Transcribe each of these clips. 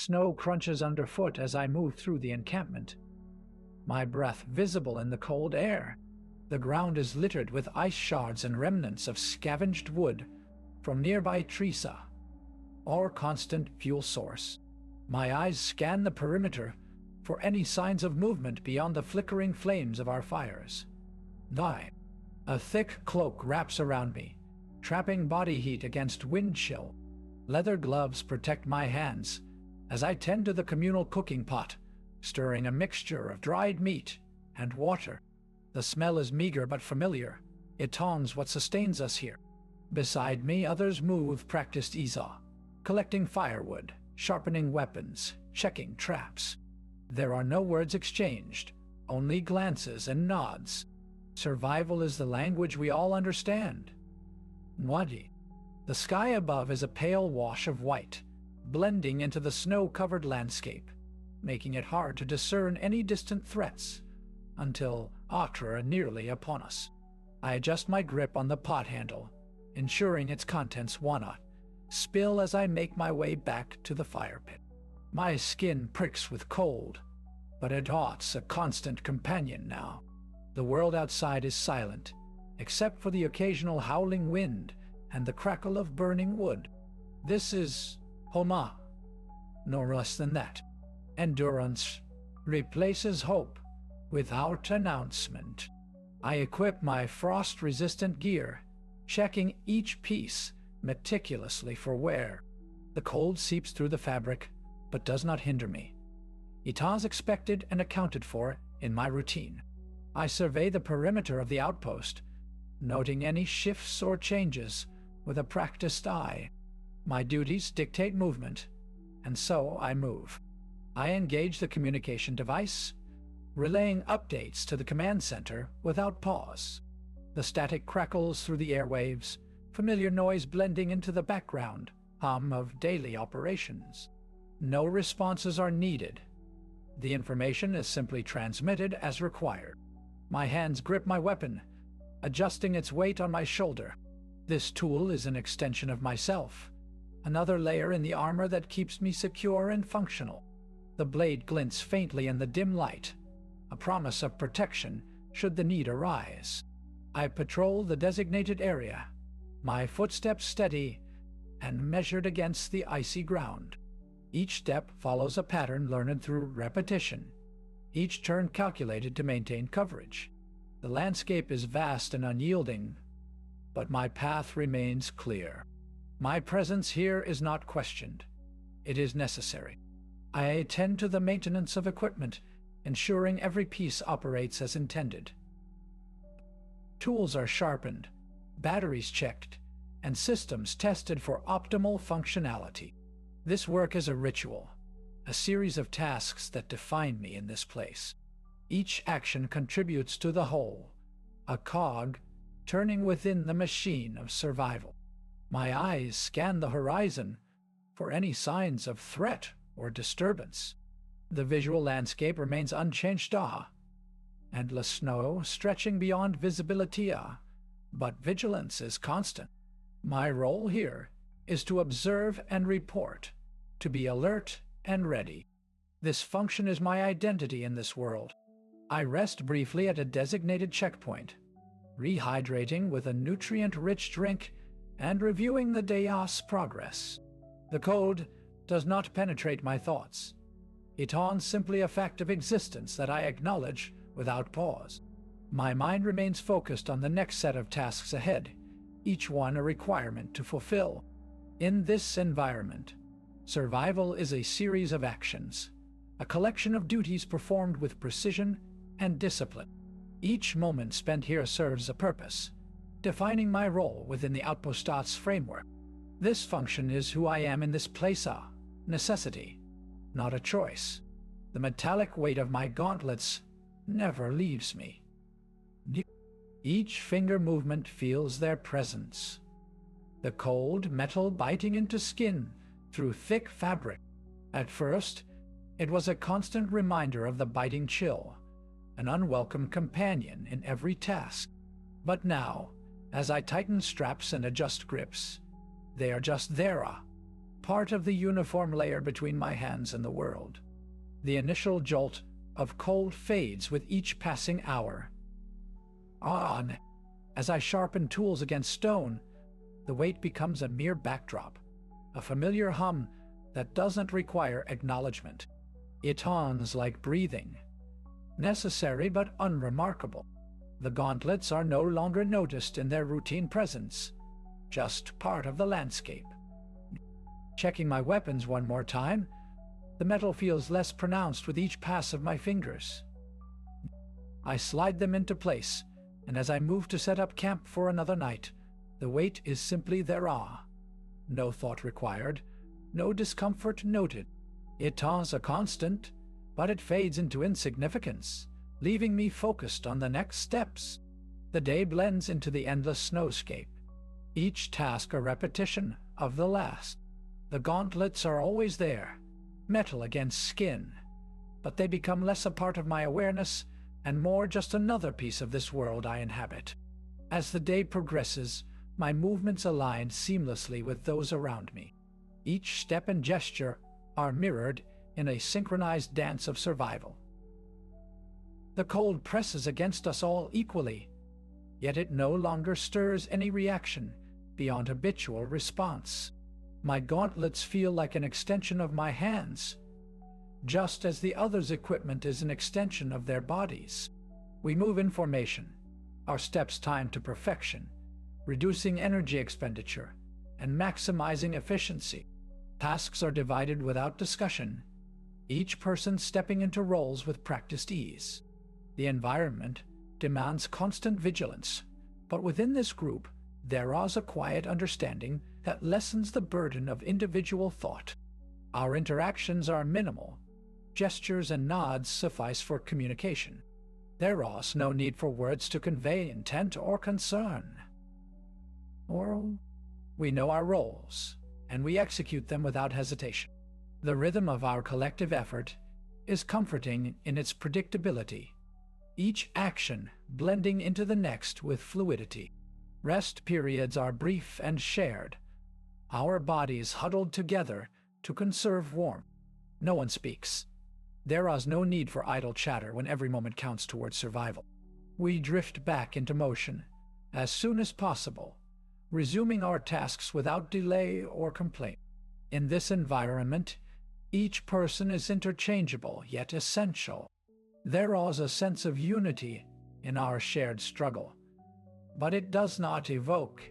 Snow crunches underfoot as I move through the encampment, my breath visible in the cold air. The ground is littered with ice shards and remnants of scavenged wood from nearby trees, our constant fuel source. My eyes scan the perimeter for any signs of movement beyond the flickering flames of our fires. A thick cloak wraps around me, trapping body heat against wind chill. Leather gloves protect my hands as I tend to the communal cooking pot, stirring a mixture of dried meat and water. The smell is meager but familiar. It taunts what sustains us here. Beside me, others move practiced ease-off, collecting firewood, sharpening weapons, checking traps. There are no words exchanged, only glances and nods. Survival is the language we all understand. Nwadi. The sky above is a pale wash of white, blending into the snow-covered landscape, making it hard to discern any distant threats until Atra are nearly upon us. I adjust my grip on the pot handle, ensuring its contents wanna spill as I make my way back to the fire pit. My skin pricks with cold, but Adot's a constant companion now. The world outside is silent, except for the occasional howling wind and the crackle of burning wood. This is Homa, no less than that. Endurance replaces hope without announcement. I equip my frost-resistant gear, checking each piece meticulously for wear. The cold seeps through the fabric, but does not hinder me. It is expected and accounted for in my routine. I survey the perimeter of the outpost, noting any shifts or changes with a practiced eye. My duties dictate movement, and so I move. I engage the communication device, relaying updates to the command center without pause. The static crackles through the airwaves, familiar noise blending into the background hum of daily operations. No responses are needed. The information is simply transmitted as required. My hands grip my weapon, adjusting its weight on my shoulder. This tool is an extension of myself, another layer in the armor that keeps me secure and functional. The blade glints faintly in the dim light, a promise of protection should the need arise. I patrol the designated area, my footsteps steady and measured against the icy ground. Each step follows a pattern learned through repetition, each turn calculated to maintain coverage. The landscape is vast and unyielding, but my path remains clear. My presence here is not questioned. It is necessary. I attend to the maintenance of equipment, ensuring every piece operates as intended. Tools are sharpened, batteries checked, and systems tested for optimal functionality. This work is a ritual, a series of tasks that define me in this place. Each action contributes to the whole, a cog turning within the machine of survival. My eyes scan the horizon for any signs of threat or disturbance. The visual landscape remains unchanged, endless snow stretching beyond visibility, but vigilance is constant. My role here is to observe and report, to be alert and ready. This function is my identity in this world. I rest briefly at a designated checkpoint, rehydrating with a nutrient-rich drink and reviewing the day's progress. The code does not penetrate my thoughts. It is simply a fact of existence that I acknowledge without pause. My mind remains focused on the next set of tasks ahead, each one a requirement to fulfill. In this environment, survival is a series of actions, a collection of duties performed with precision and discipline. Each moment spent here serves a purpose, defining my role within the outpost's framework. This function is who I am in this place, a necessity, not a choice. The metallic weight of my gauntlets never leaves me. Each finger movement feels their presence, the cold metal biting into skin through thick fabric. At first, it was a constant reminder of the biting chill, an unwelcome companion in every task. But now, as I tighten straps and adjust grips, they are just there, part of the uniform layer between my hands and the world. The initial jolt of cold fades with each passing hour. On, as I sharpen tools against stone, the weight becomes a mere backdrop, a familiar hum that doesn't require acknowledgement. It hums like breathing, necessary but unremarkable. The gauntlets are no longer noticed in their routine presence, just part of the landscape. Checking my weapons one more time, the metal feels less pronounced with each pass of my fingers. I slide them into place, and as I move to set up camp for another night, the weight is simply there. No thought required, no discomfort noted. It is a constant, but it fades into insignificance, leaving me focused on the next steps. The day blends into the endless snowscape, each task a repetition of the last. The gauntlets are always there, metal against skin, but they become less a part of my awareness and more just another piece of this world I inhabit. As the day progresses, my movements align seamlessly with those around me. Each step and gesture are mirrored in a synchronized dance of survival. The cold presses against us all equally, yet it no longer stirs any reaction beyond habitual response. My gauntlets feel like an extension of my hands, just as the others' equipment is an extension of their bodies. We move in formation, our steps timed to perfection, reducing energy expenditure and maximizing efficiency. Tasks are divided without discussion, each person stepping into roles with practiced ease. The environment demands constant vigilance, but within this group, there is a quiet understanding that lessens the burden of individual thought. Our interactions are minimal. Gestures and nods suffice for communication. There is no need for words to convey intent or concern. We know our roles, and we execute them without hesitation. The rhythm of our collective effort is comforting in its predictability, each action blending into the next with fluidity. Rest periods are brief and shared, our bodies huddled together to conserve warmth. No one speaks. There is no need for idle chatter when every moment counts towards survival. We drift back into motion as soon as possible, resuming our tasks without delay or complaint. In this environment, each person is interchangeable yet essential. There is a sense of unity in our shared struggle, but it does not evoke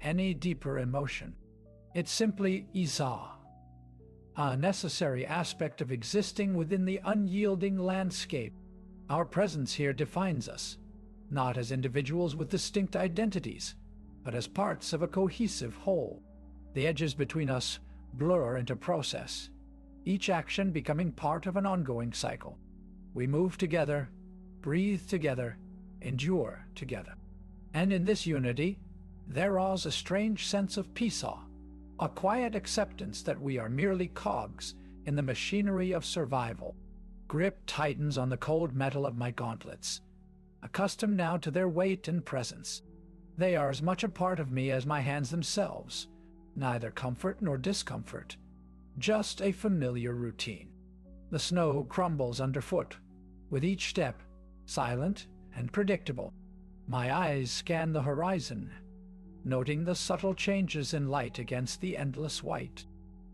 any deeper emotion. It simply is a necessary aspect of existing within the unyielding landscape. Our presence here defines us, not as individuals with distinct identities, but as parts of a cohesive whole. The edges between us blur into process, each action becoming part of an ongoing cycle. We move together, breathe together, endure together. And in this unity, there is a strange sense of peace, a quiet acceptance that we are merely cogs in the machinery of survival. Grip tightens on the cold metal of my gauntlets, accustomed now to their weight and presence. They are as much a part of me as my hands themselves, neither comfort nor discomfort, just a familiar routine. The snow crumbles underfoot, with each step silent and predictable. My eyes scan the horizon, noting the subtle changes in light against the endless white.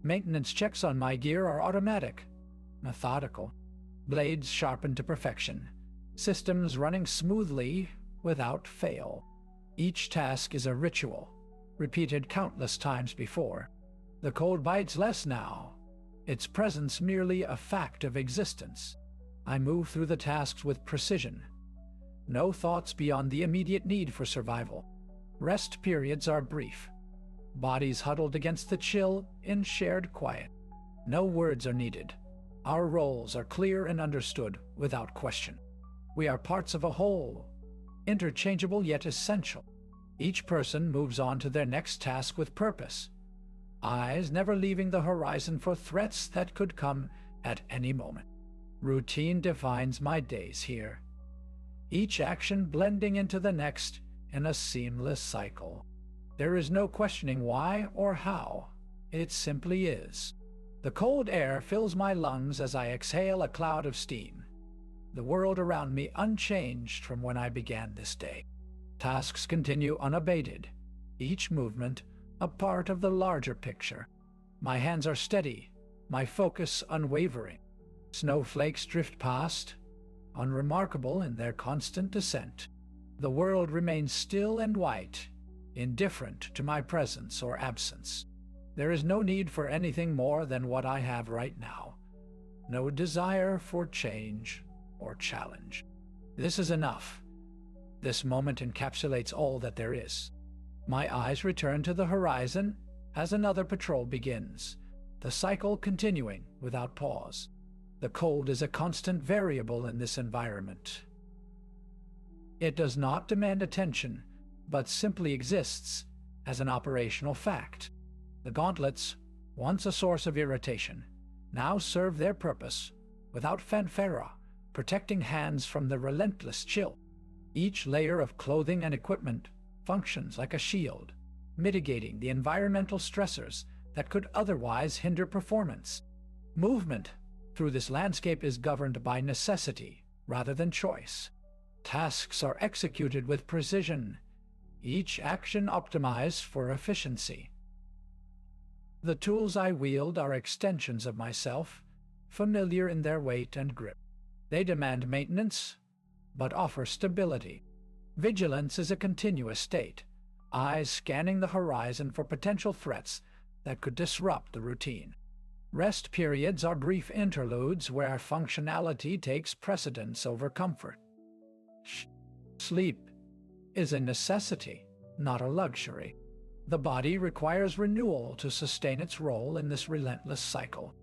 Maintenance checks on my gear are automatic, methodical, blades sharpened to perfection, systems running smoothly without fail. Each task is a ritual, repeated countless times before. The cold bites less now, its presence merely a fact of existence. I move through the tasks with precision. No thoughts beyond the immediate need for survival. Rest periods are brief, bodies huddled against the chill in shared quiet. No words are needed. Our roles are clear and understood without question. We are parts of a whole, interchangeable yet essential. Each person moves on to their next task with purpose, eyes never leaving the horizon for threats that could come at any moment. Routine defines my days here, each action blending into the next in a seamless cycle. There is no questioning why or how. It simply is. The cold air fills my lungs as I exhale a cloud of steam. The world around me unchanged from when I began this day. Tasks continue unabated, each movement a part of the larger picture. My hands are steady, my focus unwavering. Snowflakes drift past, unremarkable in their constant descent. The world remains still and white, indifferent to my presence or absence. There is no need for anything more than what I have right now. No desire for change or challenge. This is enough. This moment encapsulates all that there is. My eyes return to the horizon as another patrol begins, the cycle continuing without pause. The cold is a constant variable in this environment. It does not demand attention, but simply exists as an operational fact. The gauntlets, once a source of irritation, now serve their purpose without fanfare, protecting hands from the relentless chill. Each layer of clothing and equipment functions like a shield, mitigating the environmental stressors that could otherwise hinder performance. Movement through this landscape is governed by necessity rather than choice. Tasks are executed with precision, each action optimized for efficiency. The tools I wield are extensions of myself, familiar in their weight and grip. They demand maintenance, but offer stability. Vigilance is a continuous state, eyes scanning the horizon for potential threats that could disrupt the routine. Rest periods are brief interludes where functionality takes precedence over comfort. Sleep is a necessity, not a luxury. The body requires renewal to sustain its role in this relentless cycle.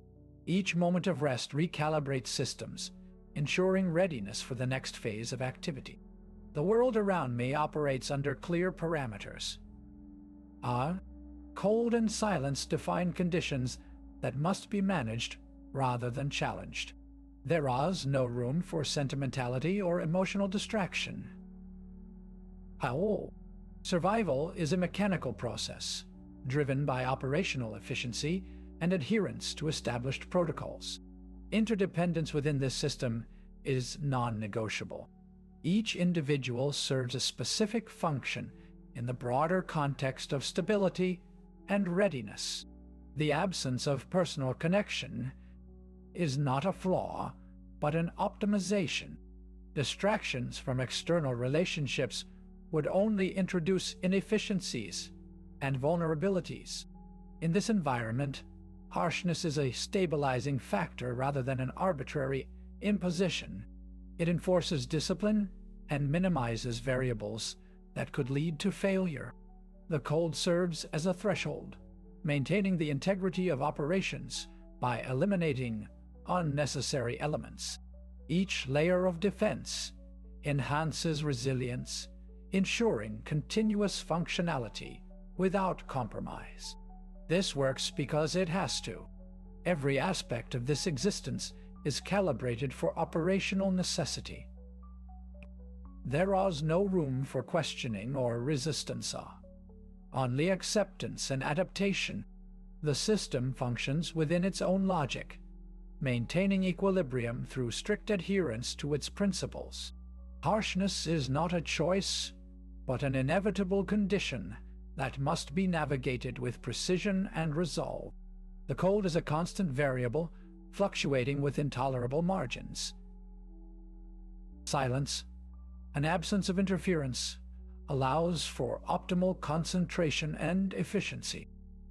Each moment of rest recalibrates systems, ensuring readiness for the next phase of activity. The world around me operates under clear parameters. Cold and silence define conditions that must be managed rather than challenged. There is no room for sentimentality or emotional distraction. Survival is a mechanical process, driven by operational efficiency and adherence to established protocols. Interdependence within this system is non-negotiable. Each individual serves a specific function in the broader context of stability and readiness. The absence of personal connection is not a flaw, but an optimization. Distractions from external relationships would only introduce inefficiencies and vulnerabilities. In this environment, harshness is a stabilizing factor rather than an arbitrary imposition. It enforces discipline and minimizes variables that could lead to failure. The cold serves as a threshold, maintaining the integrity of operations by eliminating unnecessary elements. Each layer of defense enhances resilience, ensuring continuous functionality without compromise. This works because it has to. Every aspect of this existence is calibrated for operational necessity. There is no room for questioning or resistance, only acceptance and adaptation. The system functions within its own logic, maintaining equilibrium through strict adherence to its principles. Harshness is not a choice, but an inevitable condition that must be navigated with precision and resolve. The cold is a constant variable, fluctuating with intolerable margins. Silence, an absence of interference, allows for optimal concentration and efficiency.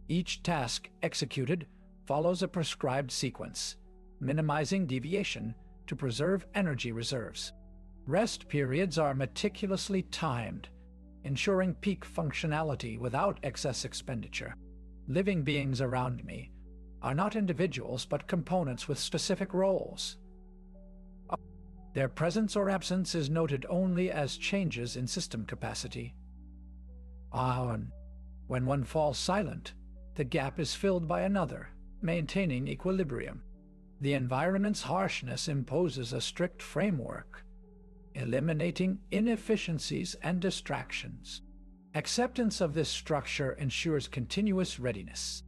Each task executed follows a prescribed sequence, minimizing deviation to preserve energy reserves. Rest periods are meticulously timed, ensuring peak functionality without excess expenditure. Living beings around me are not individuals but components with specific roles. Their presence or absence is noted only as changes in system capacity. When one falls silent, the gap is filled by another, maintaining equilibrium. The environment's harshness imposes a strict framework, eliminating inefficiencies and distractions. Acceptance of this structure ensures continuous readiness.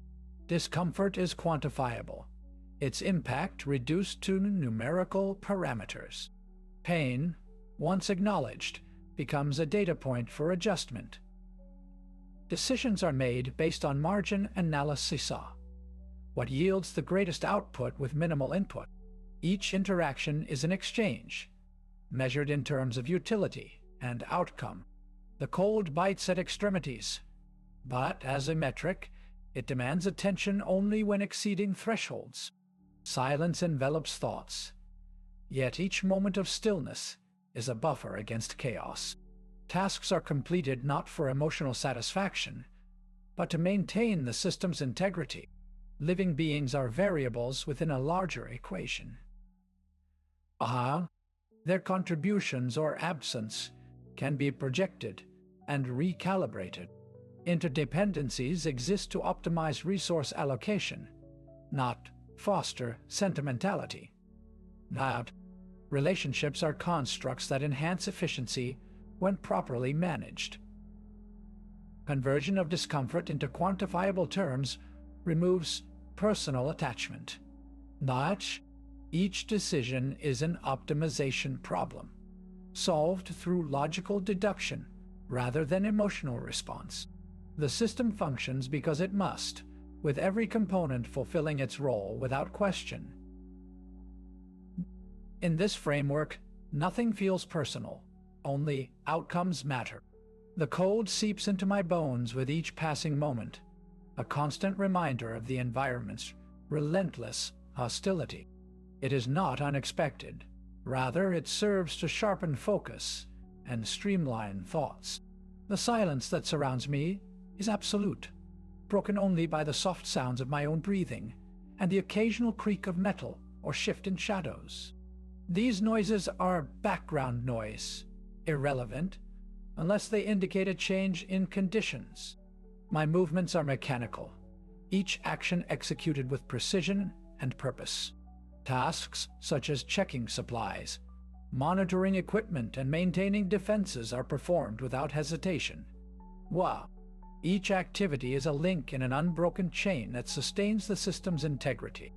Discomfort is quantifiable, its impact reduced to numerical parameters. Pain, once acknowledged, becomes a data point for adjustment. Decisions are made based on margin analysis. What yields the greatest output with minimal input? Each interaction is an exchange, measured in terms of utility and outcome. The cold bites at extremities, but as a metric, it demands attention only when exceeding thresholds. Silence envelops thoughts, yet each moment of stillness is a buffer against chaos. Tasks are completed not for emotional satisfaction, but to maintain the system's integrity. Living beings are variables within a larger equation. Their contributions or absence can be projected and recalibrated. Interdependencies exist to optimize resource allocation, not foster sentimentality. Relationships are constructs that enhance efficiency when properly managed. Conversion of discomfort into quantifiable terms removes personal attachment. Each decision is an optimization problem, solved through logical deduction rather than emotional response. The system functions because it must, with every component fulfilling its role without question. In this framework, nothing feels personal, only outcomes matter. The cold seeps into my bones with each passing moment, a constant reminder of the environment's relentless hostility. It is not unexpected. Rather, it serves to sharpen focus and streamline thoughts. The silence that surrounds me is absolute, broken only by the soft sounds of my own breathing and the occasional creak of metal or shift in shadows. These noises are background noise, irrelevant, unless they indicate a change in conditions. My movements are mechanical, each action executed with precision and purpose. Tasks such as checking supplies, monitoring equipment, and maintaining defenses are performed without hesitation. Each activity is a link in an unbroken chain that sustains the system's integrity.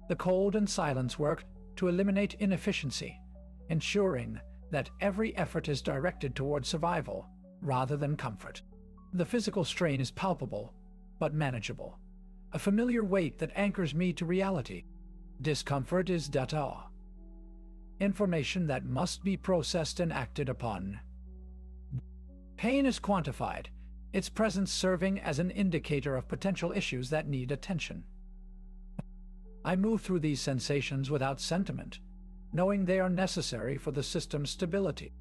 The cold and silence work to eliminate inefficiency, ensuring that every effort is directed toward survival rather than comfort. The physical strain is palpable, but manageable, a familiar weight that anchors me to reality. Discomfort is data, information that must be processed and acted upon. Pain is quantified, its presence serving as an indicator of potential issues that need attention. I move through these sensations without sentiment, knowing they are necessary for the system's stability.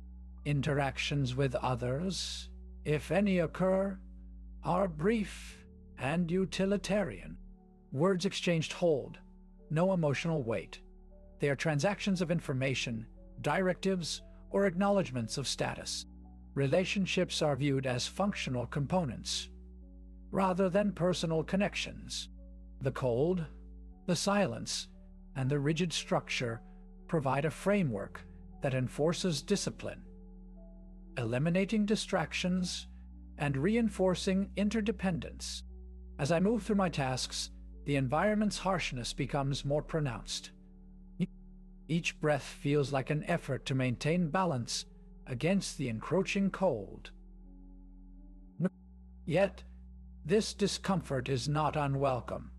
Interactions with others, if any occur, are brief and utilitarian. Words exchanged hold no emotional weight. They are transactions of information, directives, or acknowledgments of status. Relationships are viewed as functional components, rather than personal connections. The cold, the silence, and the rigid structure provide a framework that enforces discipline, eliminating distractions and reinforcing interdependence. As I move through my tasks, the environment's harshness becomes more pronounced. Each breath feels like an effort to maintain balance against the encroaching cold. Yet, this discomfort is not unwelcome.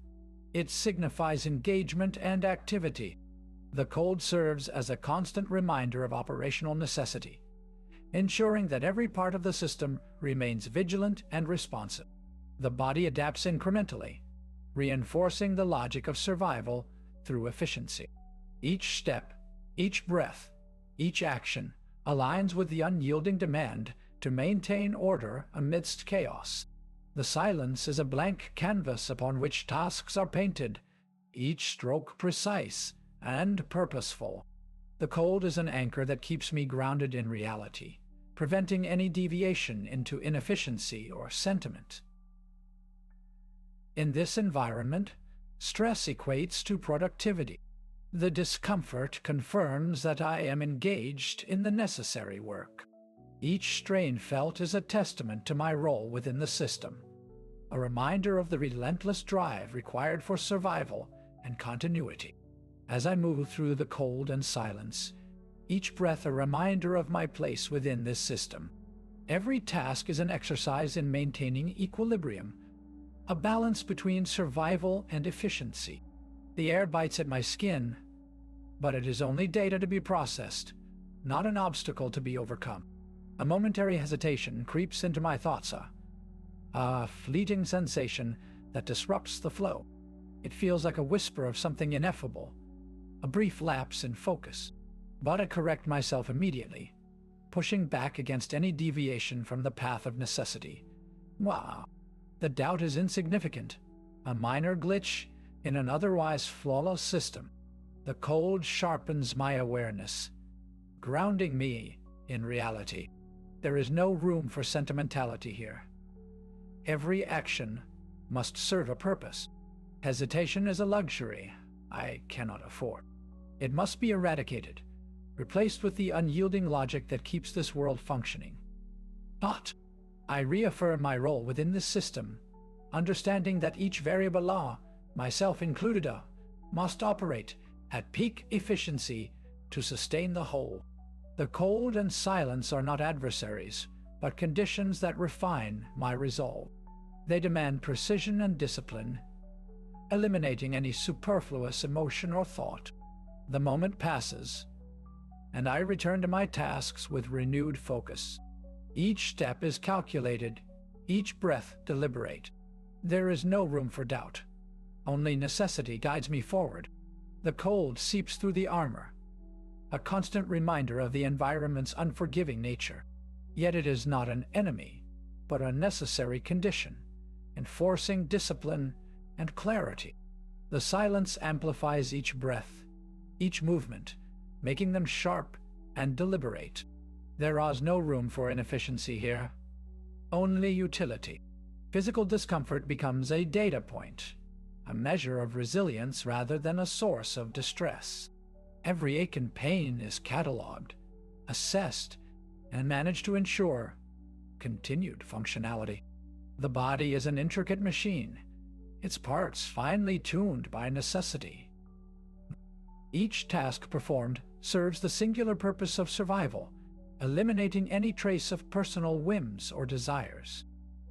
It signifies engagement and activity. The cold serves as a constant reminder of operational necessity, ensuring that every part of the system remains vigilant and responsive. The body adapts incrementally, reinforcing the logic of survival through efficiency. Each step, each breath, each action aligns with the unyielding demand to maintain order amidst chaos. The silence is a blank canvas upon which tasks are painted, each stroke precise and purposeful. The cold is an anchor that keeps me grounded in reality, preventing any deviation into inefficiency or sentiment. In this environment, stress equates to productivity. The discomfort confirms that I am engaged in the necessary work. Each strain felt is a testament to my role within the system, a reminder of the relentless drive required for survival and continuity. As I move through the cold and silence, each breath a reminder of my place within this system. Every task is an exercise in maintaining equilibrium, a balance between survival and efficiency. The air bites at my skin, but it is only data to be processed, not an obstacle to be overcome. A momentary hesitation creeps into my thoughts, a fleeting sensation that disrupts the flow. It feels like a whisper of something ineffable, a brief lapse in focus. But I correct myself immediately, pushing back against any deviation from the path of necessity. Wow, the doubt is insignificant, a minor glitch in an otherwise flawless system. The cold sharpens my awareness, grounding me in reality. There is no room for sentimentality here. Every action must serve a purpose. Hesitation is a luxury I cannot afford. It must be eradicated, replaced with the unyielding logic that keeps this world functioning. But I reaffirm my role within this system, understanding that each variable law, myself included, must operate at peak efficiency to sustain the whole. The cold and silence are not adversaries, but conditions that refine my resolve. They demand precision and discipline, eliminating any superfluous emotion or thought. The moment passes, and I return to my tasks with renewed focus. Each step is calculated, each breath deliberate. There is no room for doubt. Only necessity guides me forward. The cold seeps through the armor, a constant reminder of the environment's unforgiving nature. Yet it is not an enemy, but a necessary condition, enforcing discipline and clarity. The silence amplifies each breath, each movement, making them sharp and deliberate. There is no room for inefficiency here, only utility. Physical discomfort becomes a data point, a measure of resilience rather than a source of distress. Every ache and pain is cataloged, assessed, and managed to ensure continued functionality. The body is an intricate machine, its parts finely tuned by necessity. Each task performed serves the singular purpose of survival, eliminating any trace of personal whims or desires.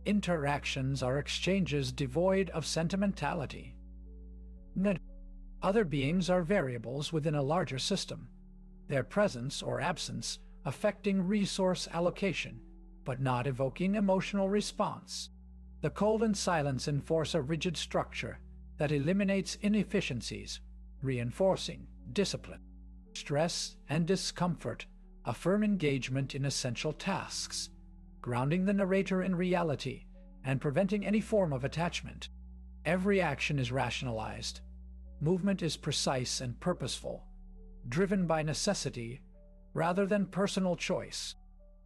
Interactions are exchanges devoid of sentimentality. Other beings are variables within a larger system, their presence or absence affecting resource allocation, but not evoking emotional response. The cold and silence enforce a rigid structure that eliminates inefficiencies, reinforcing discipline. Stress and discomfort affirm engagement in essential tasks, grounding the narrator in reality and preventing any form of attachment. Every action is rationalized. Movement is precise and purposeful, driven by necessity rather than personal choice.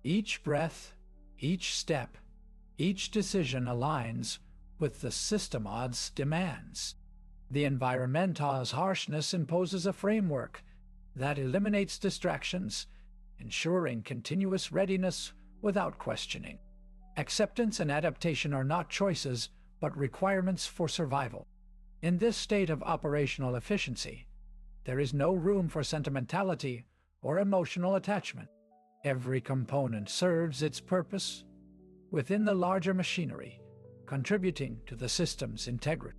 Each breath, each step, each decision aligns with the system's demands. The environmental's harshness imposes a framework that eliminates distractions, ensuring continuous readiness without questioning. Acceptance and adaptation are not choices, but requirements for survival. In this state of operational efficiency, there is no room for sentimentality or emotional attachment. Every component serves its purpose within the larger machinery, contributing to the system's integrity.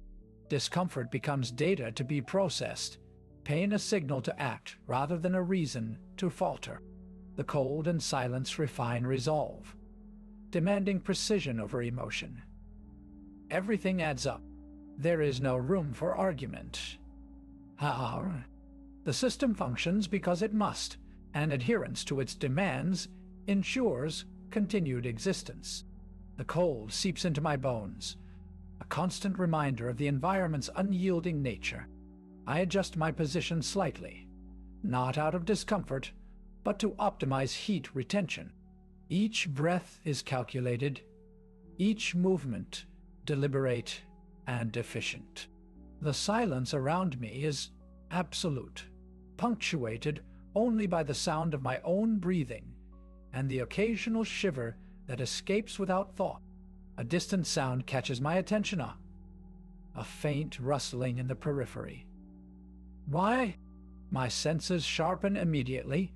Discomfort becomes data to be processed, pain a signal to act rather than a reason to falter. The cold and silence refine resolve, demanding precision over emotion. Everything adds up. There is no room for argument. However, the system functions because it must, and adherence to its demands ensures continued existence. The cold seeps into my bones, a constant reminder of the environment's unyielding nature. I adjust my position slightly, not out of discomfort, but to optimize heat retention. Each breath is calculated, each movement deliberate and efficient. The silence around me is absolute, punctuated only by the sound of my own breathing and the occasional shiver that escapes without thought. A distant sound catches my attention. A faint rustling in the periphery. Why? My senses sharpen immediately,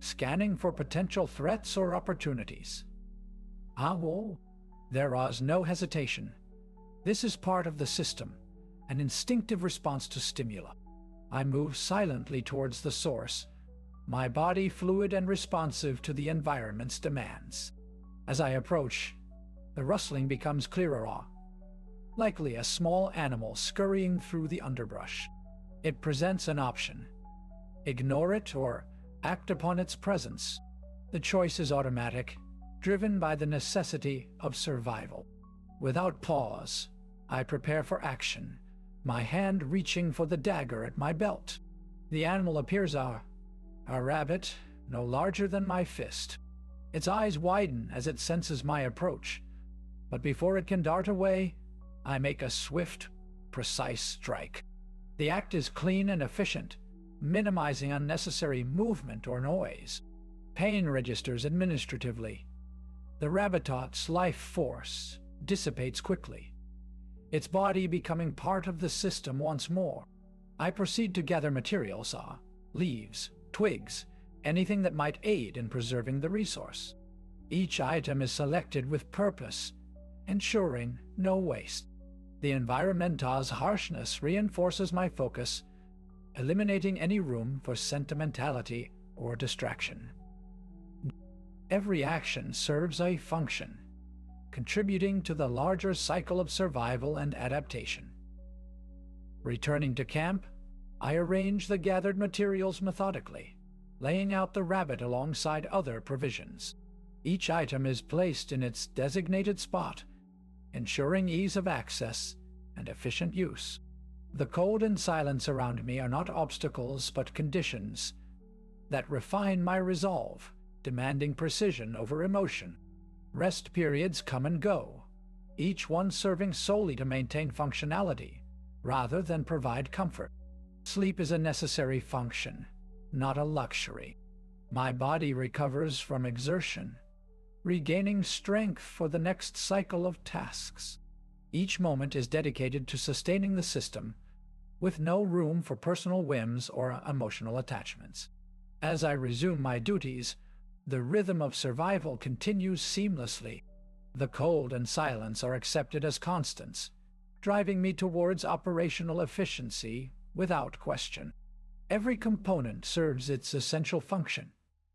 scanning for potential threats or opportunities. Whoa. There is no hesitation. This is part of the system, an instinctive response to stimuli. I move silently towards the source, my body fluid and responsive to the environment's demands. As I approach, the rustling becomes clearer, likely a small animal scurrying through the underbrush. It presents an option. Ignore it or act upon its presence. The choice is automatic, driven by the necessity of survival. Without pause, I prepare for action, my hand reaching for the dagger at my belt. The animal appears a rabbit, no larger than my fist. Its eyes widen as it senses my approach, but before it can dart away, I make a swift, precise strike. The act is clean and efficient, minimizing unnecessary movement or noise. Pain registers administratively. The rabbitot's life force dissipates quickly, its body becoming part of the system once more. I proceed to gather materials, leaves, twigs, anything that might aid in preserving the resource. Each item is selected with purpose, ensuring no waste. The environmental's harshness reinforces my focus, eliminating any room for sentimentality or distraction. Every action serves a function, contributing to the larger cycle of survival and adaptation. Returning to camp, I arrange the gathered materials methodically, laying out the rabbit alongside other provisions. Each item is placed in its designated spot, ensuring ease of access and efficient use. The cold and silence around me are not obstacles but conditions that refine my resolve, demanding precision over emotion. Rest periods come and go, each one serving solely to maintain functionality rather than provide comfort. Sleep is a necessary function, not a luxury. My body recovers from exertion, regaining strength for the next cycle of tasks. Each moment is dedicated to sustaining the system, with no room for personal whims or emotional attachments. As I resume my duties, the rhythm of survival continues seamlessly. The cold and silence are accepted as constants, driving me towards operational efficiency without question. Every component serves its essential function,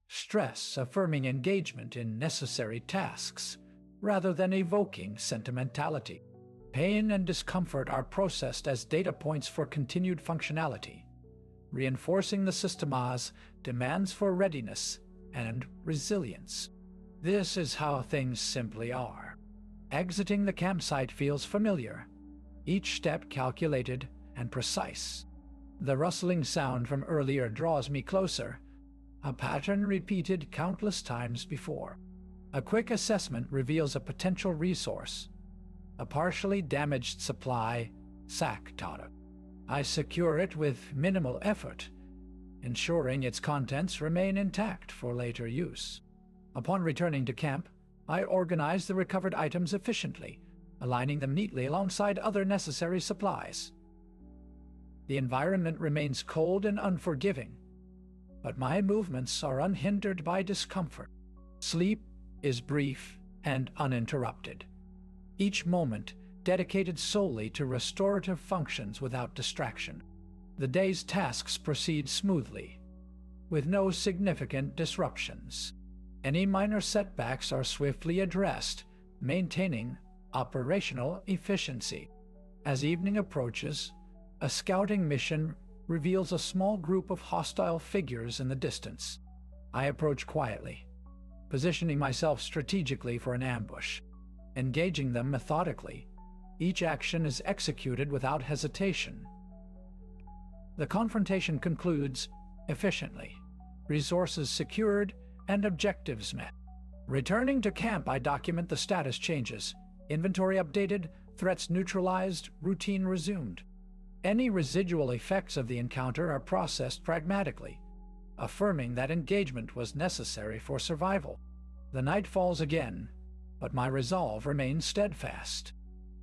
stress affirming engagement in necessary tasks rather than evoking sentimentality. Pain and discomfort are processed as data points for continued functionality, reinforcing the system's demands for readiness and resilience. This is how things simply are. Exiting the campsite feels familiar, each step calculated and precise. The rustling sound from earlier draws me closer, a pattern repeated countless times before. A quick assessment reveals a potential resource, a partially damaged supply sack tada. I secure it with minimal effort, ensuring its contents remain intact for later use. Upon returning to camp, I organize the recovered items efficiently, aligning them neatly alongside other necessary supplies. The environment remains cold and unforgiving, but my movements are unhindered by discomfort. Sleep is brief and uninterrupted, each moment dedicated solely to restorative functions without distraction. The day's tasks proceed smoothly, with no significant disruptions. Any minor setbacks are swiftly addressed, maintaining operational efficiency. As evening approaches, a scouting mission reveals a small group of hostile figures in the distance. I approach quietly, positioning myself strategically for an ambush. Engaging them methodically, each action is executed without hesitation. The confrontation concludes efficiently, resources secured, and objectives met. Returning to camp, I document the status changes. Inventory updated, threats neutralized, routine resumed. Any residual effects of the encounter are processed pragmatically, affirming that engagement was necessary for survival. The night falls again, but my resolve remains steadfast.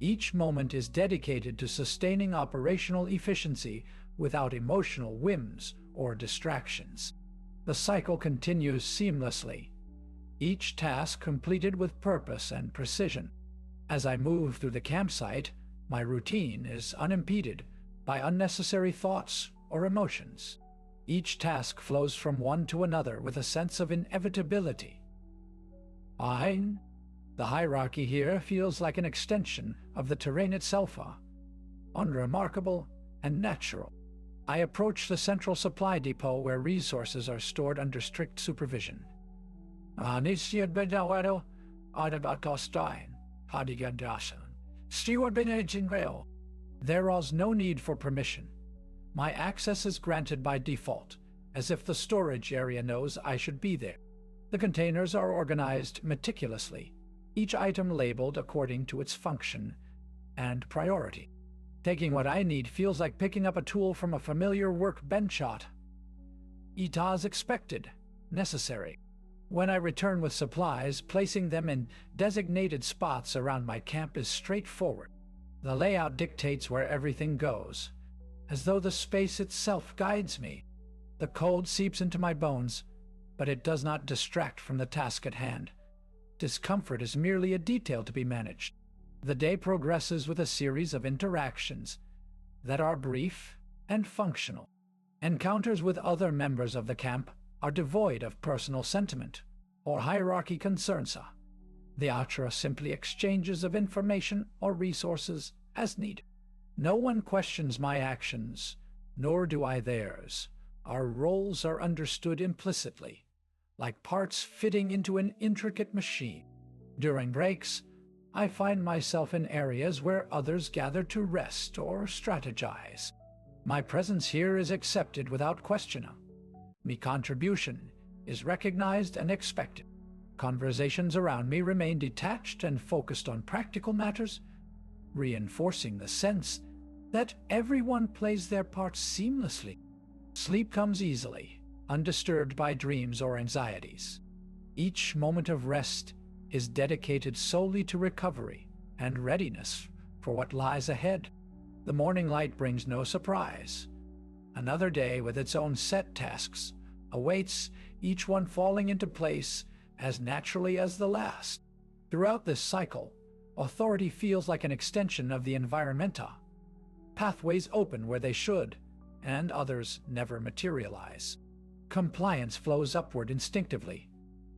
Each moment is dedicated to sustaining operational efficiency without emotional whims or distractions. The cycle continues seamlessly, each task completed with purpose and precision. As I move through the campsite, my routine is unimpeded by unnecessary thoughts or emotions. Each task flows from one to another with a sense of inevitability. The hierarchy here feels like an extension of the terrain itself, unremarkable and natural. I approach the central supply depot where resources are stored under strict supervision. There is no need for permission. My access is granted by default, as if the storage area knows I should be there. The containers are organized meticulously, each item labeled according to its function and priority. Taking what I need feels like picking up a tool from a familiar workbench. It is expected, necessary. When I return with supplies, placing them in designated spots around my camp is straightforward. The layout dictates where everything goes, as though the space itself guides me. The cold seeps into my bones, but it does not distract from the task at hand. Discomfort is merely a detail to be managed. The day progresses with a series of interactions that are brief and functional. Encounters with other members of the camp are devoid of personal sentiment or hierarchy concerns. They are simply exchanges of information or resources as needed. No one questions my actions, nor do I theirs. Our roles are understood implicitly, like parts fitting into an intricate machine. During breaks, I find myself in areas where others gather to rest or strategize. My presence here is accepted without question. My contribution is recognized and expected. Conversations around me remain detached and focused on practical matters, reinforcing the sense that everyone plays their part seamlessly. Sleep comes easily, undisturbed by dreams or anxieties. Each moment of rest is dedicated solely to recovery and readiness for what lies ahead. The morning light brings no surprise. Another day with its own set tasks awaits, each one falling into place as naturally as the last. Throughout this cycle, authority feels like an extension of the environmenta. Pathways open where they should, and others never materialize. Compliance flows upward instinctively,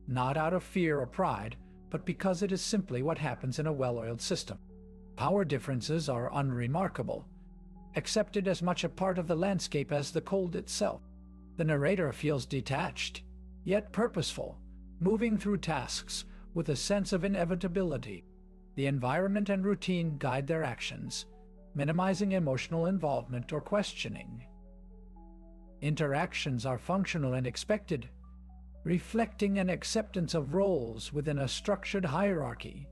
not out of fear or pride, but because it is simply what happens in a well-oiled system. Power differences are unremarkable, accepted as much a part of the landscape as the cold itself. The narrator feels detached, yet purposeful, moving through tasks with a sense of inevitability. The environment and routine guide their actions, minimizing emotional involvement or questioning. Interactions are functional and expected, reflecting an acceptance of roles within a structured hierarchy.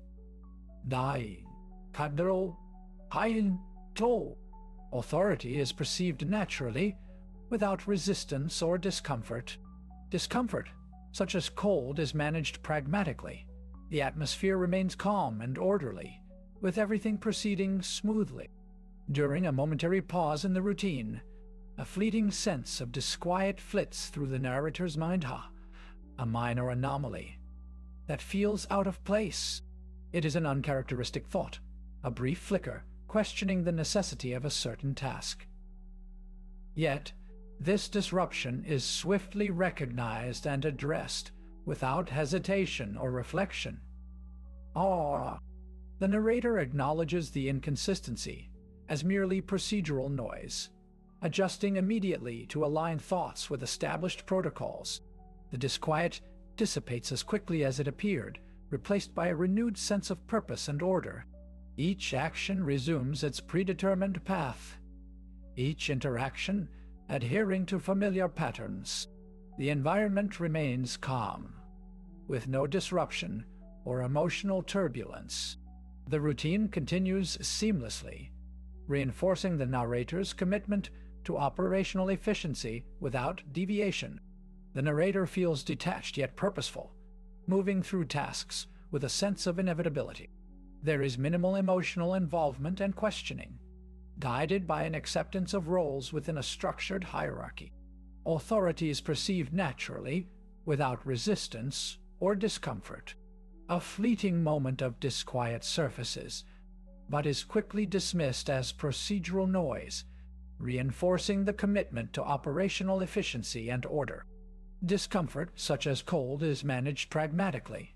Authority is perceived naturally, without resistance or discomfort. Discomfort, such as cold, is managed pragmatically. The atmosphere remains calm and orderly, with everything proceeding smoothly. During a momentary pause in the routine, a fleeting sense of disquiet flits through the narrator's mind. A minor anomaly that feels out of place. It is an uncharacteristic thought, a brief flicker questioning the necessity of a certain task. Yet, this disruption is swiftly recognized and addressed without hesitation or reflection. The narrator acknowledges the inconsistency as merely procedural noise, adjusting immediately to align thoughts with established protocols. The disquiet dissipates as quickly as it appeared, replaced by a renewed sense of purpose and order. Each action resumes its predetermined path, each interaction adhering to familiar patterns. The environment remains calm, with no disruption or emotional turbulence. The routine continues seamlessly, reinforcing the narrator's commitment to operational efficiency without deviation. The narrator feels detached yet purposeful, moving through tasks with a sense of inevitability. There is minimal emotional involvement and questioning, guided by an acceptance of roles within a structured hierarchy. Authority is perceived naturally, without resistance or discomfort. A fleeting moment of disquiet surfaces, but is quickly dismissed as procedural noise, reinforcing the commitment to operational efficiency and order. Discomfort, such as cold, is managed pragmatically.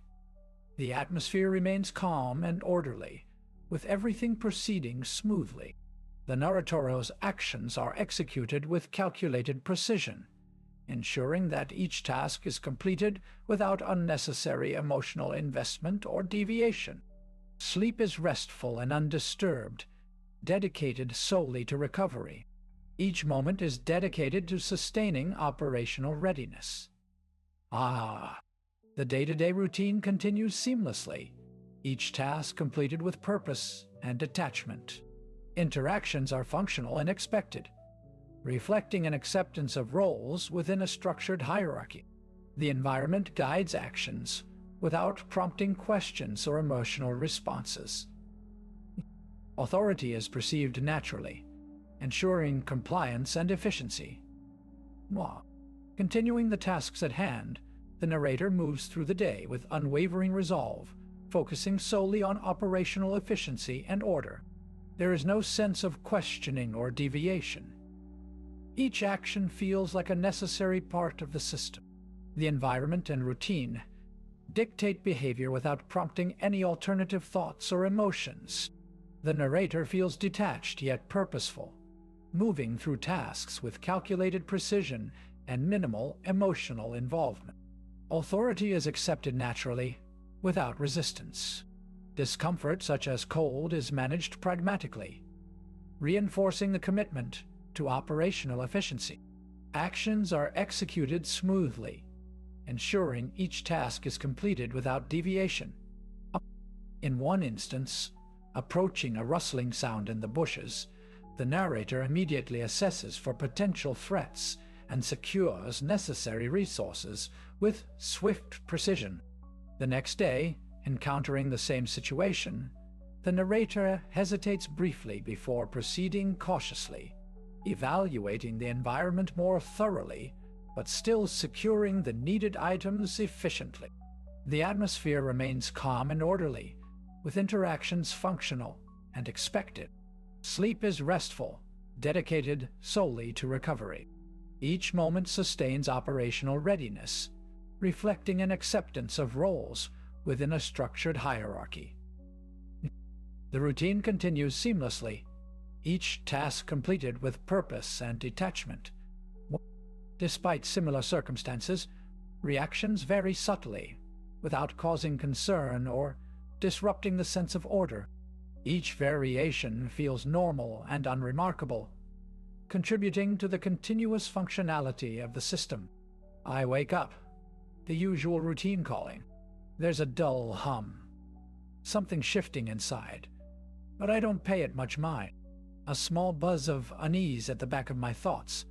The atmosphere remains calm and orderly, with everything proceeding smoothly. The narrator's actions are executed with calculated precision, ensuring that each task is completed without unnecessary emotional investment or deviation. Sleep is restful and undisturbed, dedicated solely to recovery. Each moment is dedicated to sustaining operational readiness. The day-to-day routine continues seamlessly, each task completed with purpose and detachment. Interactions are functional and expected, reflecting an acceptance of roles within a structured hierarchy. The environment guides actions without prompting questions or emotional responses. Authority is perceived naturally, ensuring compliance and efficiency. Continuing the tasks at hand, the narrator moves through the day with unwavering resolve, focusing solely on operational efficiency and order. There is no sense of questioning or deviation. Each action feels like a necessary part of the system. The environment and routine dictate behavior without prompting any alternative thoughts or emotions. The narrator feels detached yet purposeful, moving through tasks with calculated precision and minimal emotional involvement. Authority is accepted naturally, without resistance. Discomfort, such as cold, is managed pragmatically, reinforcing the commitment to operational efficiency. Actions are executed smoothly, ensuring each task is completed without deviation. In one instance, approaching a rustling sound in the bushes, the narrator immediately assesses for potential threats and secures necessary resources with swift precision. The next day, encountering the same situation, the narrator hesitates briefly before proceeding cautiously, evaluating the environment more thoroughly, but still securing the needed items efficiently. The atmosphere remains calm and orderly, with interactions functional and expected. Sleep is restful, dedicated solely to recovery. Each moment sustains operational readiness, reflecting an acceptance of roles within a structured hierarchy. The routine continues seamlessly, each task completed with purpose and detachment. Despite similar circumstances, reactions vary subtly, without causing concern or disrupting the sense of order. Each variation feels normal and unremarkable, contributing to the continuous functionality of the system. I wake up, the usual routine calling. There's a dull hum, something shifting inside, but I don't pay it much mind. A small buzz of unease at the back of my thoughts,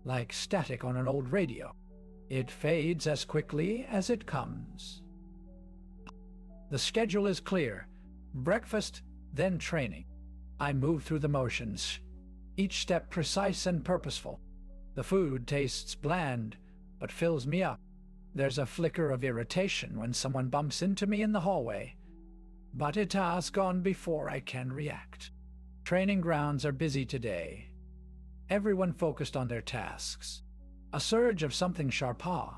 like static on an old radio. It fades as quickly as it comes. The schedule is clear. Breakfast, then training. I move through the motions, each step precise and purposeful. The food tastes bland, but fills me up. There's a flicker of irritation when someone bumps into me in the hallway, but it has gone before I can react. Training grounds are busy today, everyone focused on their tasks. A surge of something sharpa,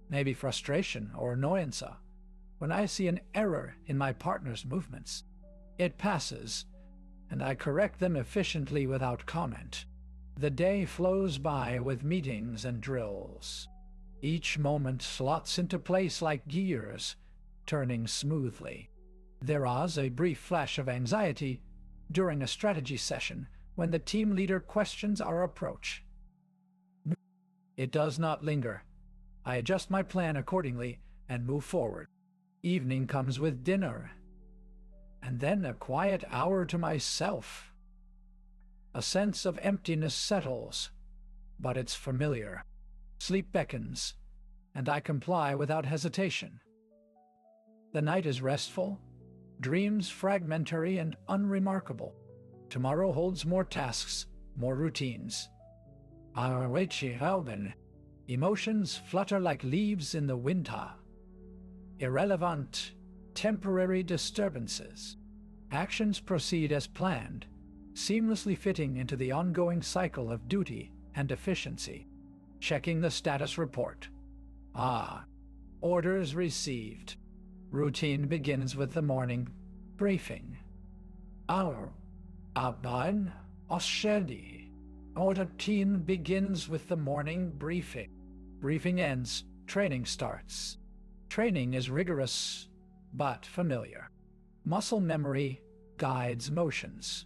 maybe frustration or annoyance, when I see an error in my partner's movements. It passes, and I correct them efficiently without comment. The day flows by with meetings and drills. Each moment slots into place like gears, turning smoothly. There is a brief flash of anxiety during a strategy session when the team leader questions our approach. It does not linger. I adjust my plan accordingly and move forward. Evening comes with dinner, and then a quiet hour to myself. A sense of emptiness settles, but it's familiar. Sleep beckons, and I comply without hesitation. The night is restful, dreams fragmentary and unremarkable. Tomorrow holds more tasks, more routines. Emotions flutter like leaves in the winter. Irrelevant, temporary disturbances. Actions proceed as planned, seamlessly fitting into the ongoing cycle of duty and efficiency. Checking the status report. Orders received. Routine begins with the morning briefing. Routine begins with the morning briefing. Briefing ends, training starts. Training is rigorous, but familiar. Muscle memory guides motions.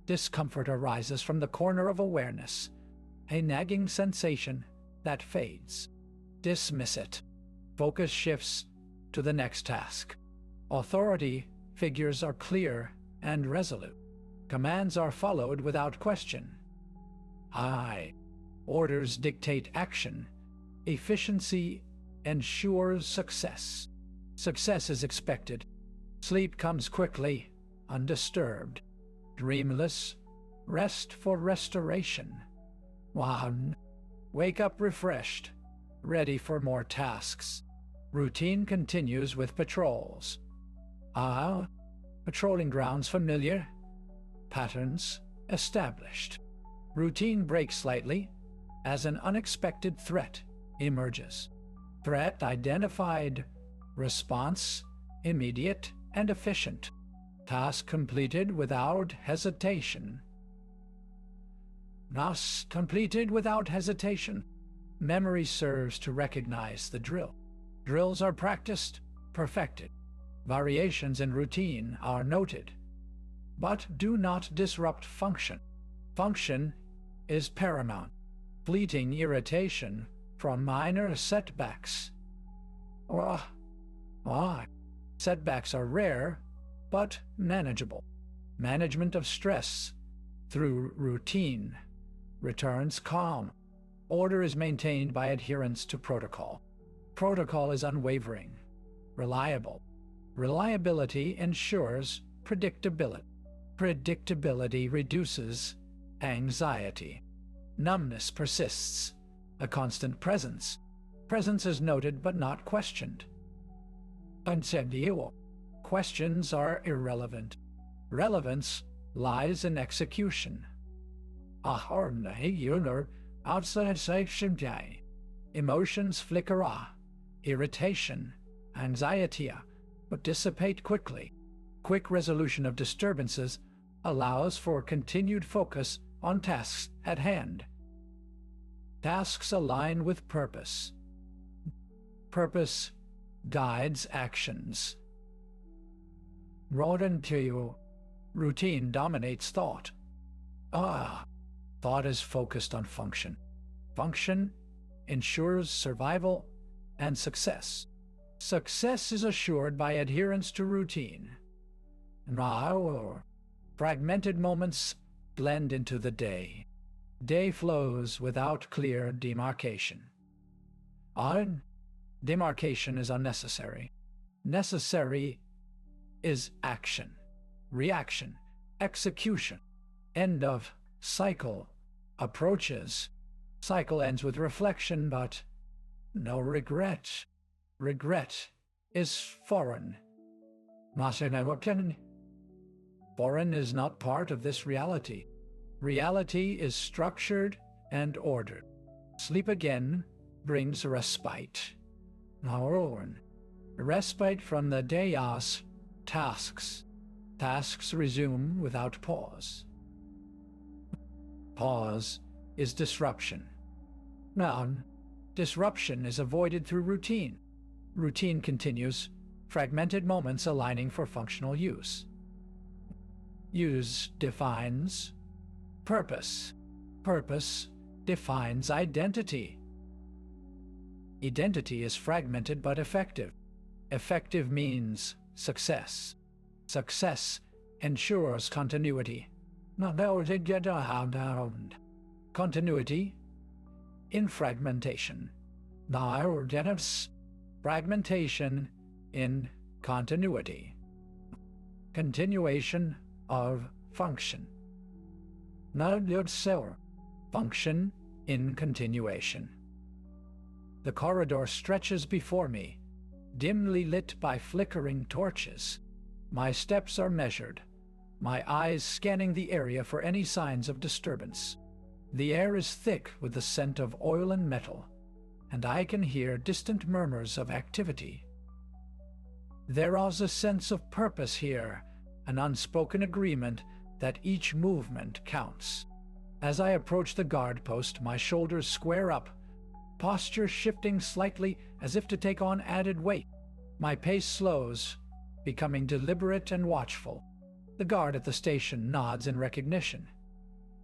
Discomfort arises from the corner of awareness, a nagging sensation that fades. Dismiss it. Focus shifts to the next task. Authority figures are clear and resolute. Commands are followed without question. Orders dictate action. Efficiency ensures success. Success is expected. Sleep comes quickly, undisturbed. Dreamless, rest for restoration. Wake up refreshed, ready for more tasks. Routine continues with patrols. Patrolling grounds familiar. Patterns established. Routine breaks slightly as an unexpected threat emerges. Threat identified. Response immediate and efficient. Task completed without hesitation. Task completed without hesitation. Memory serves to recognize the drill. Drills are practiced, perfected. Variations in routine are noted, but do not disrupt function. Function is paramount. Fleeting irritation from minor setbacks. Setbacks are rare, but manageable. Management of stress through routine returns calm. Order is maintained by adherence to protocol. Protocol is unwavering, reliable. Reliability ensures predictability. Predictability reduces anxiety. Numbness persists, a constant presence. Presence is noted but not questioned. Questions are irrelevant. Relevance lies in execution. Emotions flicker, irritation, anxiety, but dissipate quickly. Quick resolution of disturbances allows for continued focus on tasks at hand. Tasks align with purpose. Purpose guides actions. Routine dominates thought. Thought is focused on function. Function ensures survival and success. Success is assured by adherence to routine. Fragmented moments blend into the day. Day flows without clear demarcation. Demarcation is unnecessary. Necessary is action, reaction, execution. End of cycle approaches. Cycle ends with reflection, but no regret. Regret is foreign. Foreign is not part of this reality. Reality is structured and ordered. Sleep again brings respite. Respite from the day's tasks. Tasks resume without pause. Pause is disruption. Disruption is avoided through routine. Routine continues, fragmented moments aligning for functional use. Use defines purpose. Purpose defines identity. Identity is fragmented but effective. Effective means success. Success ensures continuity. Continuity in fragmentation. Fragmentation in continuity, continuation of function. Unwavering, function in continuation. The corridor stretches before me, dimly lit by flickering torches. My steps are measured, my eyes scanning the area for any signs of disturbance. The air is thick with the scent of oil and metal, and I can hear distant murmurs of activity. There is a sense of purpose here, an unspoken agreement that each movement counts. As I approach the guard post, my shoulders square up, posture shifting slightly as if to take on added weight. My pace slows, becoming deliberate and watchful. The guard at the station nods in recognition,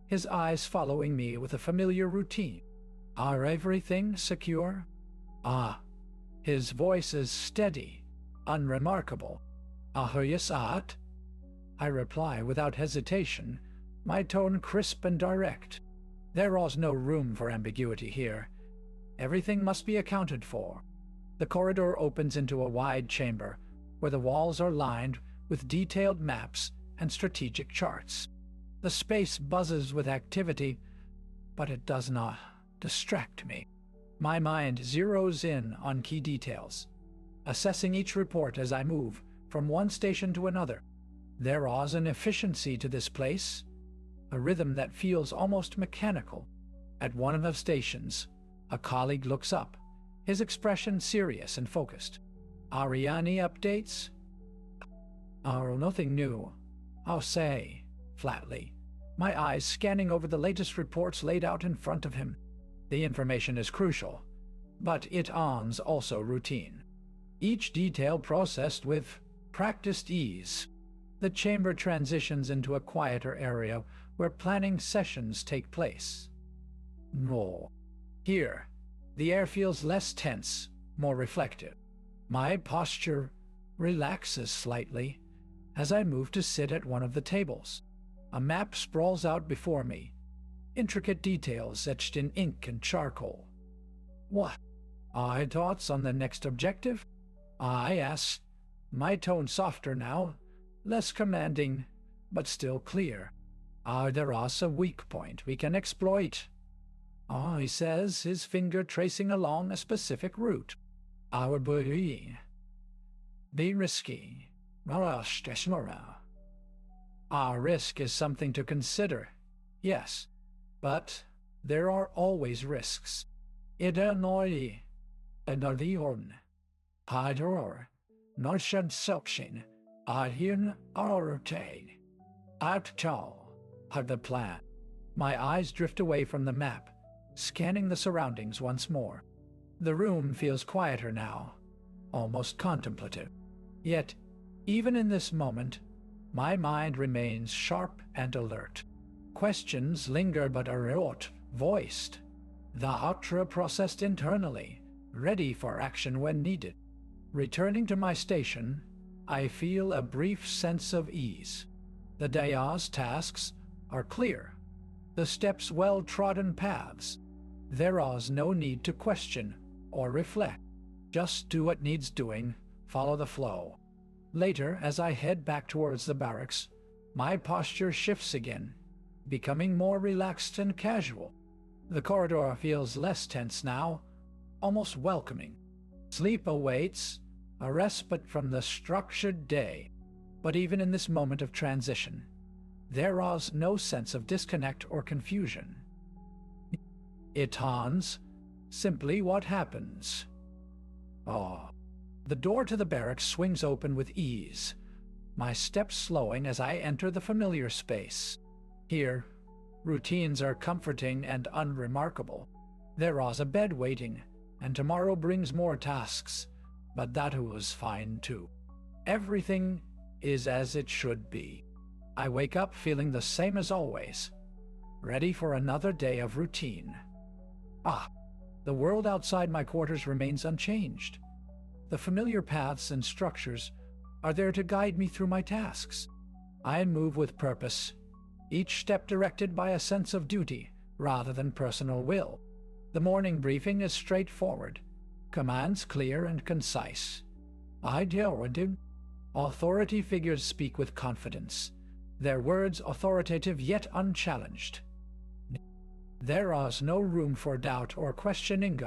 his eyes following me with a familiar routine. Are everything secure? Ah. His voice is steady, unremarkable. Yes, art? I reply without hesitation, my tone crisp and direct. There is no room for ambiguity here. Everything must be accounted for. The corridor opens into a wide chamber, where the walls are lined with detailed maps and strategic charts. The space buzzes with activity, but it does not distract me. My mind zeroes in on key details, assessing each report as I move from one station to another. There is an efficiency to this place, a rhythm that feels almost mechanical. At one of the stations, a colleague looks up, his expression serious and focused. Ariani updates? Oh, nothing new, I'll say, flatly, my eyes scanning over the latest reports laid out in front of him. The information is crucial, but it is also routine. Each detail processed with practiced ease. The chamber transitions into a quieter area where planning sessions take place. No. Here, the air feels less tense, more reflective. My posture relaxes slightly as I move to sit at one of the tables. A map sprawls out before me, intricate details etched in ink and charcoal. What? Thoughts on the next objective? I ask, my tone softer now, less commanding, but still clear. There is a weak point we can exploit. He says, his finger tracing along a specific route. Our be risky. Our risk is something to consider, yes, but there are always risks. Idernoi, Idordiorn, Hydor, Norshad Selkshin, Adhin Arorte, Outchal, had the plan. My eyes drift away from the map, scanning the surroundings once more. The room feels quieter now, almost contemplative. Yet, even in this moment, my mind remains sharp and alert. Questions linger but are not voiced. The outra processed internally, ready for action when needed. Returning to my station, I feel a brief sense of ease. The day's tasks are clear, the steps well-trodden paths. There is no need to question or reflect. Just do what needs doing, follow the flow. Later, as I head back towards the barracks, my posture shifts again, becoming more relaxed and casual. The corridor feels less tense now, almost welcoming. Sleep awaits, a respite from the structured day. But even in this moment of transition, there is no sense of disconnect or confusion. It is simply what happens. The door to the barracks swings open with ease, my steps slowing as I enter the familiar space. Here, routines are comforting and unremarkable. There is a bed waiting, and tomorrow brings more tasks, but that was fine too. Everything is as it should be. I wake up feeling the same as always, ready for another day of routine. The world outside my quarters remains unchanged. The familiar paths and structures are there to guide me through my tasks. I move with purpose, each step directed by a sense of duty rather than personal will. The morning briefing is straightforward, commands clear and concise. I deal with Authority figures speak with confidence, their words authoritative yet unchallenged. There is no room for doubt or questioning.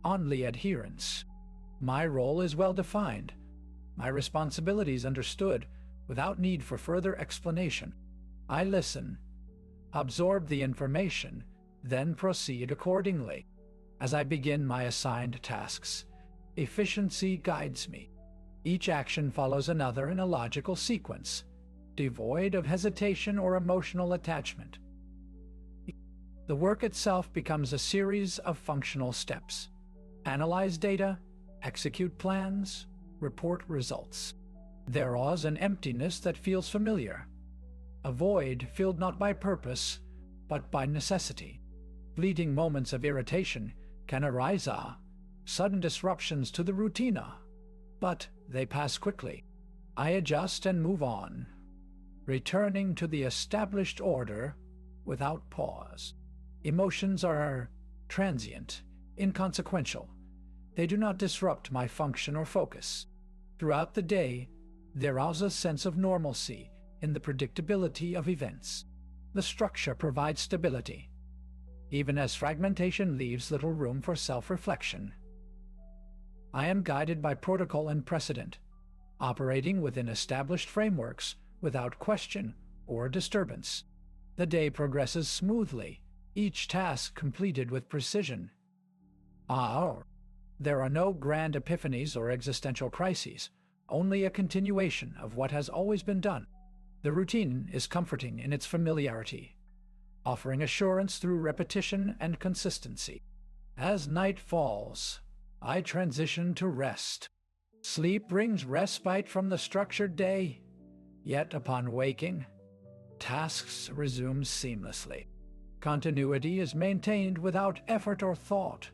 Only adherence. My role is well defined, my responsibilities understood, without need for further explanation. I listen, absorb the information, then proceed accordingly. As I begin my assigned tasks, efficiency guides me. Each action follows another in a logical sequence, devoid of hesitation or emotional attachment. The work itself becomes a series of functional steps. Analyze data, execute plans, report results. There is an emptiness that feels familiar, a void filled not by purpose, but by necessity. Fleeting moments of irritation can arise, sudden disruptions to the routine, but they pass quickly. I adjust and move on, returning to the established order without pause. Emotions are transient, inconsequential. They do not disrupt my function or focus. Throughout the day, there is a sense of normalcy in the predictability of events. The structure provides stability, even as fragmentation leaves little room for self-reflection. I am guided by protocol and precedent, operating within established frameworks without question or disturbance. The day progresses smoothly, each task completed with precision. There are no grand epiphanies or existential crises, only a continuation of what has always been done. The routine is comforting in its familiarity, offering assurance through repetition and consistency. As night falls, I transition to rest. Sleep brings respite from the structured day, yet upon waking, tasks resume seamlessly. Continuity is maintained without effort or thought,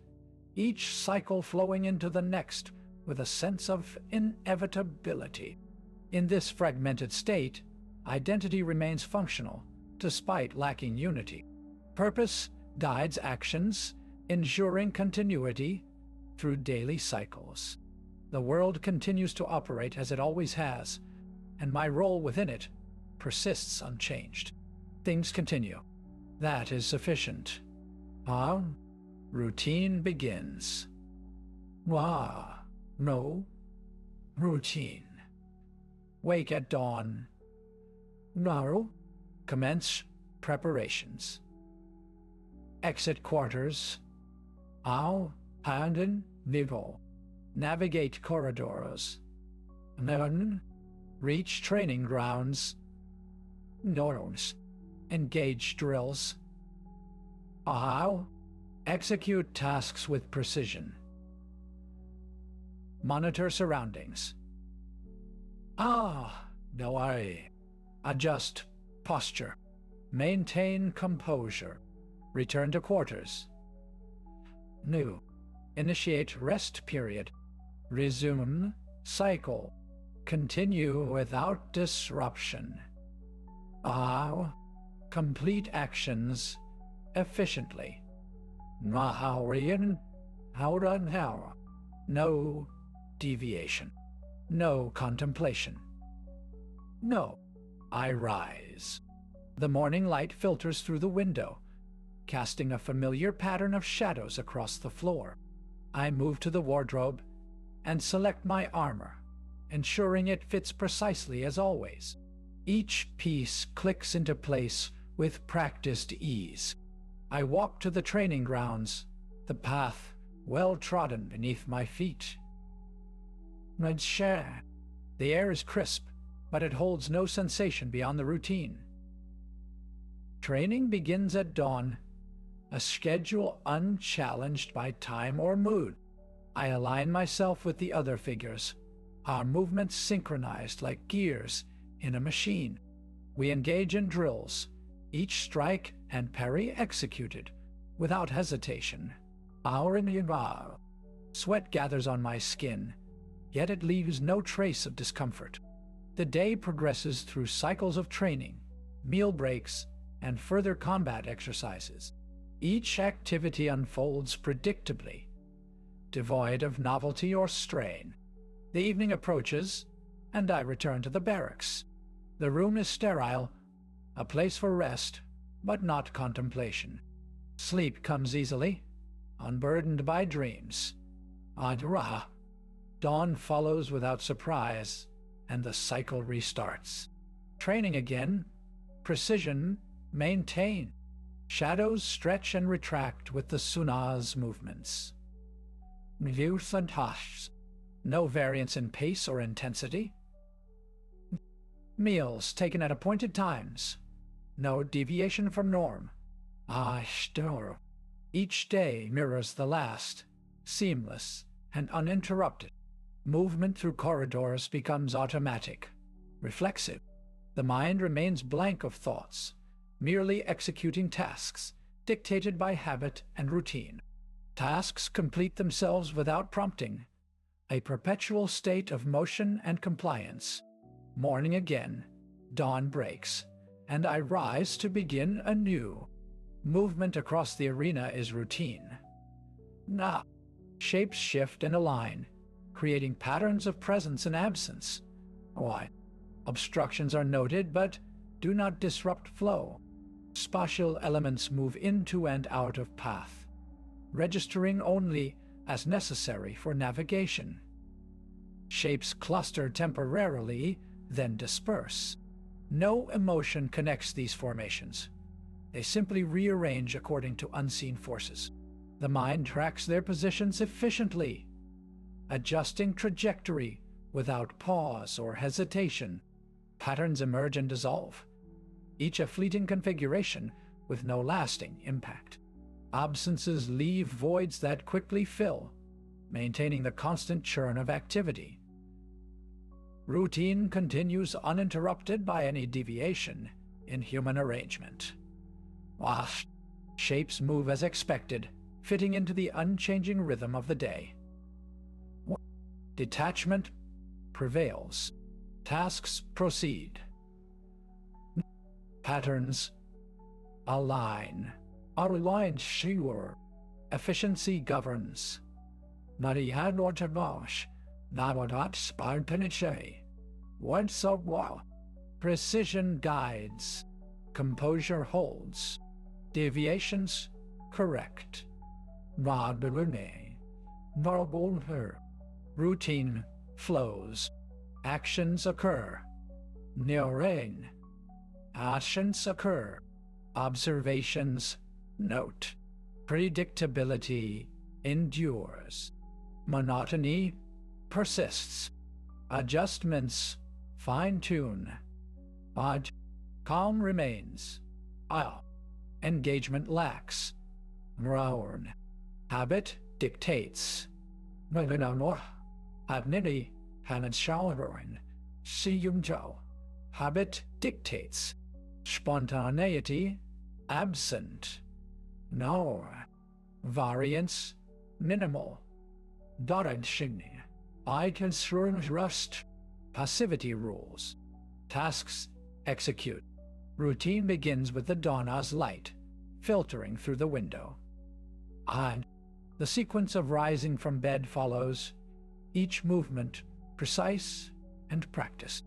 each cycle flowing into the next with a sense of inevitability. In this fragmented state, identity remains functional, despite lacking unity. Purpose guides actions, ensuring continuity through daily cycles. The world continues to operate as it always has, and my role within it persists unchanged. Things continue. That is sufficient. Routine begins. No. Routine. Wake at dawn. No. Commence preparations. Exit quarters. Handen vivo. Navigate corridors. Then reach training grounds. Norms. Engage drills. Execute tasks with precision. Monitor surroundings. No worry. Adjust posture. Maintain composure. Return to quarters. New. Initiate rest period. Resume cycle. Continue without disruption. Complete actions efficiently. No deviation. No contemplation. No. I rise. The morning light filters through the window, casting a familiar pattern of shadows across the floor. I move to the wardrobe and select my armor, ensuring it fits precisely as always. Each piece clicks into place with practiced ease. I walk to the training grounds, the path well trodden beneath my feet. The air is crisp, but it holds no sensation beyond the routine. Training begins at dawn, a schedule unchallenged by time or mood. I align myself with the other figures, our movements synchronized like gears in a machine. We engage in drills, each strike and parry executed without hesitation. Sweat gathers on my skin, yet it leaves no trace of discomfort. The day progresses through cycles of training, meal breaks, and further combat exercises. Each activity unfolds predictably, devoid of novelty or strain. The evening approaches, and I return to the barracks. The room is sterile, a place for rest, but not contemplation. Sleep comes easily, unburdened by dreams. Adra. Dawn follows without surprise, and the cycle restarts. Training again, precision maintained. Shadows stretch and retract with the Suna's movements. Youth and hush. No variance in pace or intensity. Meals taken at appointed times. No deviation from norm. Stir. Each day mirrors the last, seamless and uninterrupted. Movement through corridors becomes automatic, reflexive. The mind remains blank of thoughts, merely executing tasks dictated by habit and routine. Tasks complete themselves without prompting, a perpetual state of motion and compliance. Morning again, dawn breaks, and I rise to begin anew. Movement across the arena is routine. Now, shapes shift and align, creating patterns of presence and absence. Why? Obstructions are noted, but do not disrupt flow. Spatial elements move into and out of path, registering only as necessary for navigation. Shapes cluster temporarily, then disperse. No emotion connects these formations. They simply rearrange according to unseen forces. The mind tracks their positions efficiently, adjusting trajectory without pause or hesitation. Patterns emerge and dissolve, each a fleeting configuration with no lasting impact. Absences leave voids that quickly fill, maintaining the constant churn of activity. Routine continues uninterrupted by any deviation in human arrangement. Shapes move as expected, fitting into the unchanging rhythm of the day. Detachment prevails. Tasks proceed. Patterns align. Aligned sure. Efficiency governs. Nariadortabosh. Nawadat spartaniche. Once a while. Precision guides. Composure holds. Deviations correct. Nadberune. Normal her. Routine flows. Actions occur. Neorain. Actions occur. Observations note. Predictability endures. Monotony persists. Adjustments fine-tune. Calm remains. Engagement lacks. Raorn. Habit dictates. Abnity Hanadshauerin. Siyumjo. Habit dictates. Spontaneity absent. No. Variance minimal. Doranshigni. I concern rust. Passivity rules. Tasks execute. Routine begins with the dawn's light, filtering through the window. And the sequence of rising from bed follows, each movement precise and practiced.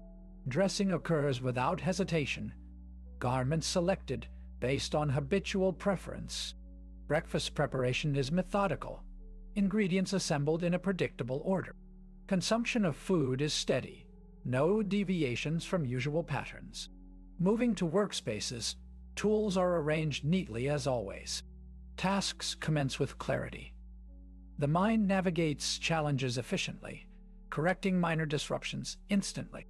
Dressing occurs without hesitation, garments selected based on habitual preference. Breakfast preparation is methodical, ingredients assembled in a predictable order. Consumption of food is steady, no deviations from usual patterns. Moving to workspaces, tools are arranged neatly as always. Tasks commence with clarity. The mind navigates challenges efficiently, correcting minor disruptions instantly.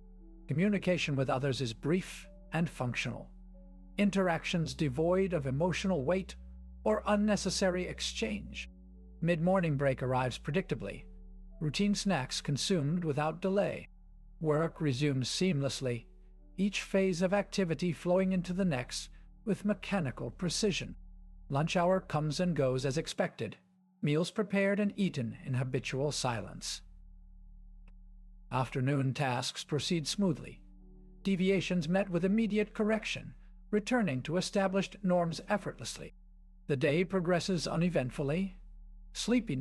Communication with others is brief and functional. Interactions devoid of emotional weight or unnecessary exchange. Mid-morning break arrives predictably. Routine snacks consumed without delay. Work resumes seamlessly, each phase of activity flowing into the next with mechanical precision. Lunch hour comes and goes as expected, meals prepared and eaten in habitual silence. Afternoon tasks proceed smoothly, deviations met with immediate correction, returning to established norms effortlessly. The day progresses uneventfully. Sleepiness